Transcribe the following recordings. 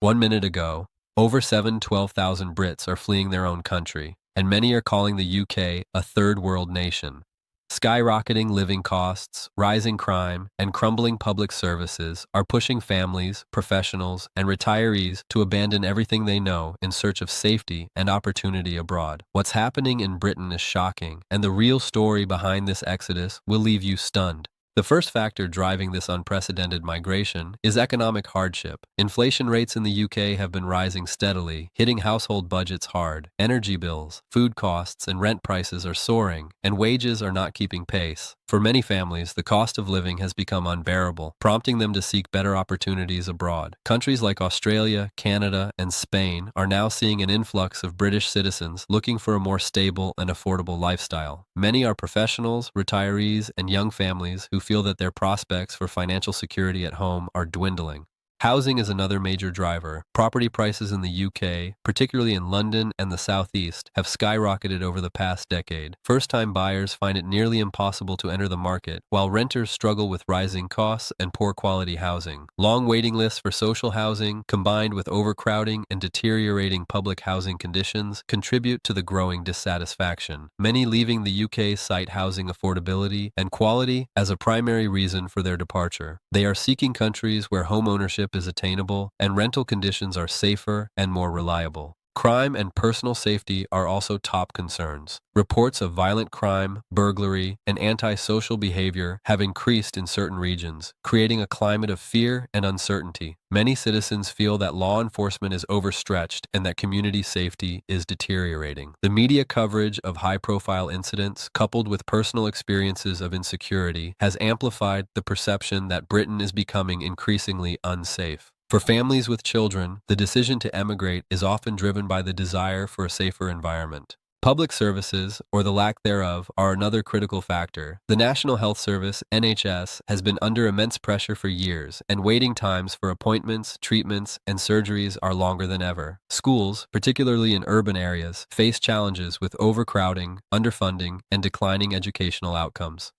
1 minute ago, over 12,000 Brits are fleeing their own country, and many are calling the UK a third world nation. Skyrocketing living costs, rising crime, and crumbling public services are pushing families, professionals, and retirees to abandon everything they know in search of safety and opportunity abroad. What's happening in Britain is shocking, and the real story behind this exodus will leave you stunned. The first factor driving this unprecedented migration is economic hardship. Inflation rates in the UK have been rising steadily, hitting household budgets hard. Energy bills, food costs, and rent prices are soaring, and wages are not keeping pace. For many families, the cost of living has become unbearable, prompting them to seek better opportunities abroad. Countries like Australia, Canada, and Spain are now seeing an influx of British citizens looking for a more stable and affordable lifestyle. Many are professionals, retirees, and young families who feel that their prospects for financial security at home are dwindling. Housing is another major driver. Property prices in the UK, particularly in London and the southeast, have skyrocketed over the past decade. First-time buyers find it nearly impossible to enter the market, while renters struggle with rising costs and poor quality housing. Long waiting lists for social housing, combined with overcrowding and deteriorating public housing conditions, contribute to the growing dissatisfaction. Many leaving the UK cite housing affordability and quality as a primary reason for their departure. They are seeking countries where home ownership is attainable and rental conditions are safer and more reliable. Crime and personal safety are also top concerns. Reports of violent crime, burglary, and antisocial behavior have increased in certain regions, creating a climate of fear and uncertainty. Many citizens feel that law enforcement is overstretched and that community safety is deteriorating. The media coverage of high-profile incidents, coupled with personal experiences of insecurity, has amplified the perception that Britain is becoming increasingly unsafe. For families with children, the decision to emigrate is often driven by the desire for a safer environment. Public services, or the lack thereof, are another critical factor. The National Health Service, NHS, has been under immense pressure for years, and waiting times for appointments, treatments, and surgeries are longer than ever. Schools, particularly in urban areas, face challenges with overcrowding, underfunding, and declining educational outcomes.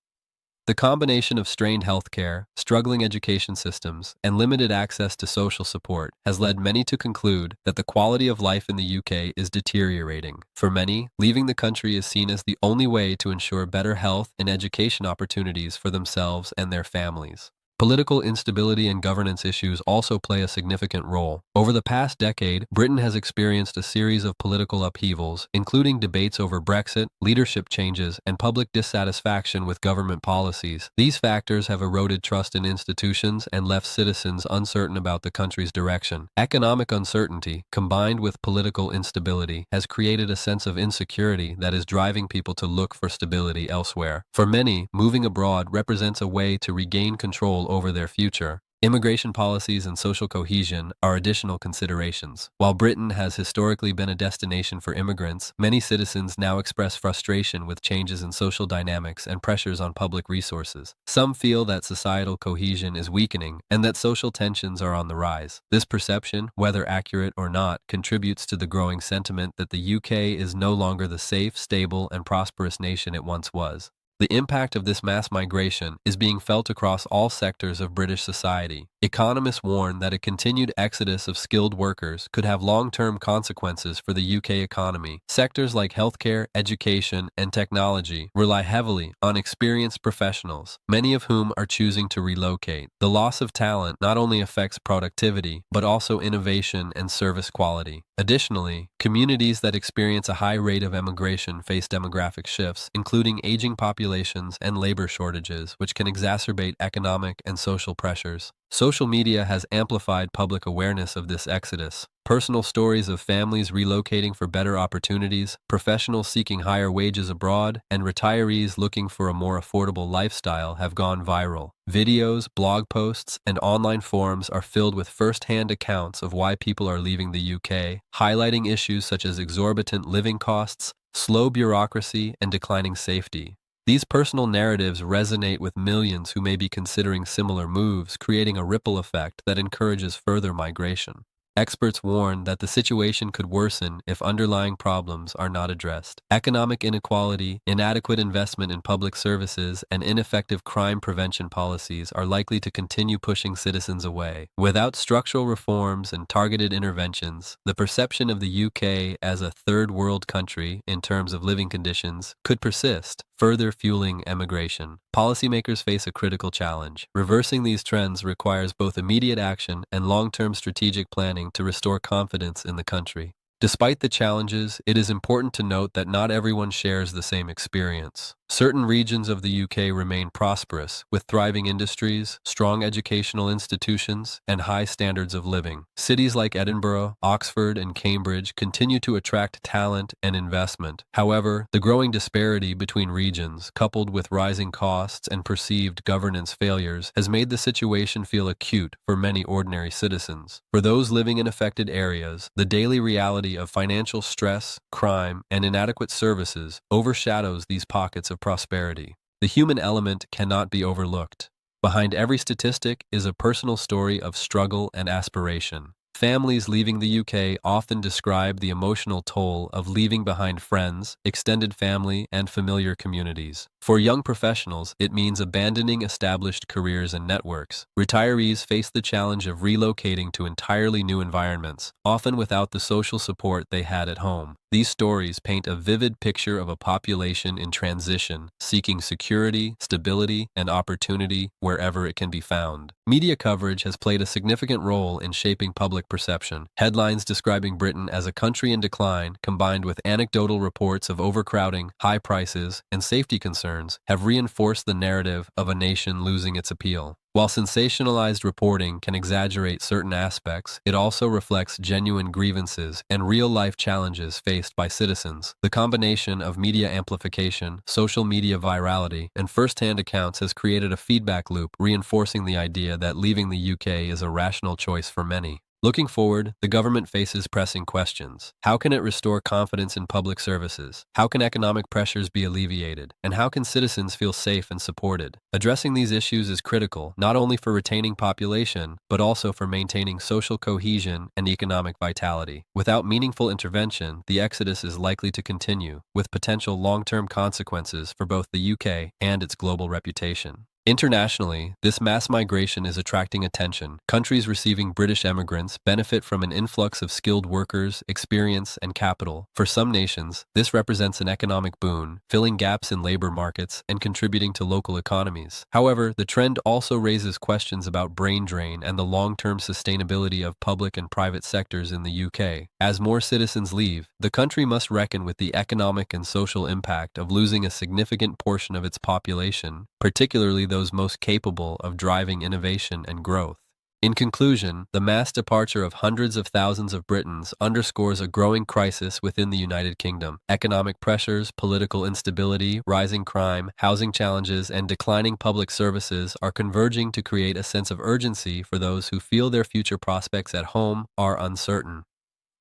The combination of strained healthcare, struggling education systems, and limited access to social support has led many to conclude that the quality of life in the UK is deteriorating. For many, leaving the country is seen as the only way to ensure better health and education opportunities for themselves and their families. Political instability and governance issues also play a significant role. Over the past decade, Britain has experienced a series of political upheavals, including debates over Brexit, leadership changes, and public dissatisfaction with government policies. These factors have eroded trust in institutions and left citizens uncertain about the country's direction. Economic uncertainty, combined with political instability, has created a sense of insecurity that is driving people to look for stability elsewhere. For many, moving abroad represents a way to regain control over their future. Immigration policies and social cohesion are additional considerations. While Britain has historically been a destination for immigrants, many citizens now express frustration with changes in social dynamics and pressures on public resources. Some feel that societal cohesion is weakening and that social tensions are on the rise. This perception, whether accurate or not, contributes to the growing sentiment that the UK is no longer the safe, stable, and prosperous nation it once was. The impact of this mass migration is being felt across all sectors of British society. Economists warn that a continued exodus of skilled workers could have long-term consequences for the UK economy. Sectors like healthcare, education, and technology rely heavily on experienced professionals, many of whom are choosing to relocate. The loss of talent not only affects productivity, but also innovation and service quality. Additionally, communities that experience a high rate of emigration face demographic shifts, including aging populations and labor shortages, which can exacerbate economic and social pressures. Social media has amplified public awareness of this exodus. Personal stories of families relocating for better opportunities, professionals seeking higher wages abroad, and retirees looking for a more affordable lifestyle have gone viral. Videos, blog posts, and online forums are filled with first-hand accounts of why people are leaving the UK, highlighting issues such as exorbitant living costs, slow bureaucracy, and declining safety. These personal narratives resonate with millions who may be considering similar moves, creating a ripple effect that encourages further migration. experts warn that the situation could worsen if underlying problems are not addressed. Economic inequality, inadequate investment in public services, and ineffective crime prevention policies are likely to continue pushing citizens away. Without structural reforms and targeted interventions, the perception of the UK as a third world country in terms of living conditions could persist, further fueling emigration. Policymakers face a critical challenge. Reversing these trends requires both immediate action and long-term strategic planning to restore confidence in the country. Despite the challenges, it is important to note that not everyone shares the same experience. Certain regions of the UK remain prosperous, with thriving industries, strong educational institutions, and high standards of living. Cities like Edinburgh, Oxford, and Cambridge continue to attract talent and investment. However, the growing disparity between regions, coupled with rising costs and perceived governance failures, has made the situation feel acute for many ordinary citizens. For those living in affected areas, the daily reality of financial stress, crime, and inadequate services overshadows these pockets of prosperity. The human element cannot be overlooked. Behind every statistic is a personal story of struggle and aspiration. Families leaving the UK often describe the emotional toll of leaving behind friends, extended family, and familiar communities. For young professionals, it means abandoning established careers and networks. Retirees face the challenge of relocating to entirely new environments, often without the social support they had at home. These stories paint a vivid picture of a population in transition, seeking security, stability, and opportunity wherever it can be found. Media coverage has played a significant role in shaping public perception. Headlines describing Britain as a country in decline, combined with anecdotal reports of overcrowding, high prices, and safety concerns, have reinforced the narrative of a nation losing its appeal. While sensationalized reporting can exaggerate certain aspects, it also reflects genuine grievances and real-life challenges faced by citizens. The combination of media amplification, social media virality, and first-hand accounts has created a feedback loop, reinforcing the idea that leaving the UK is a rational choice for many. Looking forward, the government faces pressing questions. How can it restore confidence in public services? How can economic pressures be alleviated? And how can citizens feel safe and supported? Addressing these issues is critical, not only for retaining population, but also for maintaining social cohesion and economic vitality. Without meaningful intervention, the exodus is likely to continue, with potential long-term consequences for both the UK and its global reputation. Internationally, this mass migration is attracting attention. Countries receiving British emigrants benefit from an influx of skilled workers, experience, and capital. For some nations, this represents an economic boon, filling gaps in labor markets and contributing to local economies. However, the trend also raises questions about brain drain and the long-term sustainability of public and private sectors in the UK. As more citizens leave, the country must reckon with the economic and social impact of losing a significant portion of its population, particularly those most capable of driving innovation and growth. In conclusion, the mass departure of hundreds of thousands of Britons underscores a growing crisis within the United Kingdom. Economic pressures, political instability, rising crime, housing challenges, and declining public services are converging to create a sense of urgency for those who feel their future prospects at home are uncertain.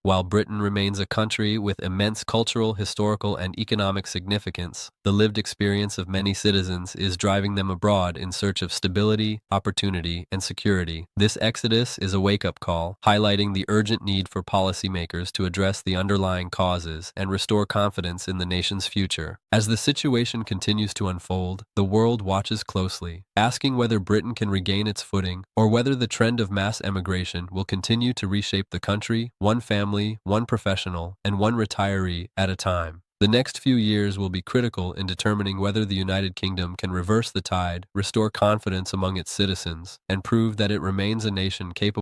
While Britain remains a country with immense cultural, historical, and economic significance, the lived experience of many citizens is driving them abroad in search of stability, opportunity, and security. This exodus is a wake-up call, highlighting the urgent need for policymakers to address the underlying causes and restore confidence in the nation's future. As the situation continues to unfold, the world watches closely, asking whether Britain can regain its footing or whether the trend of mass emigration will continue to reshape the country, one family, one professional, and one retiree at a time. The next few years will be critical in determining whether the United Kingdom can reverse the tide, restore confidence among its citizens, and prove that it remains a nation capable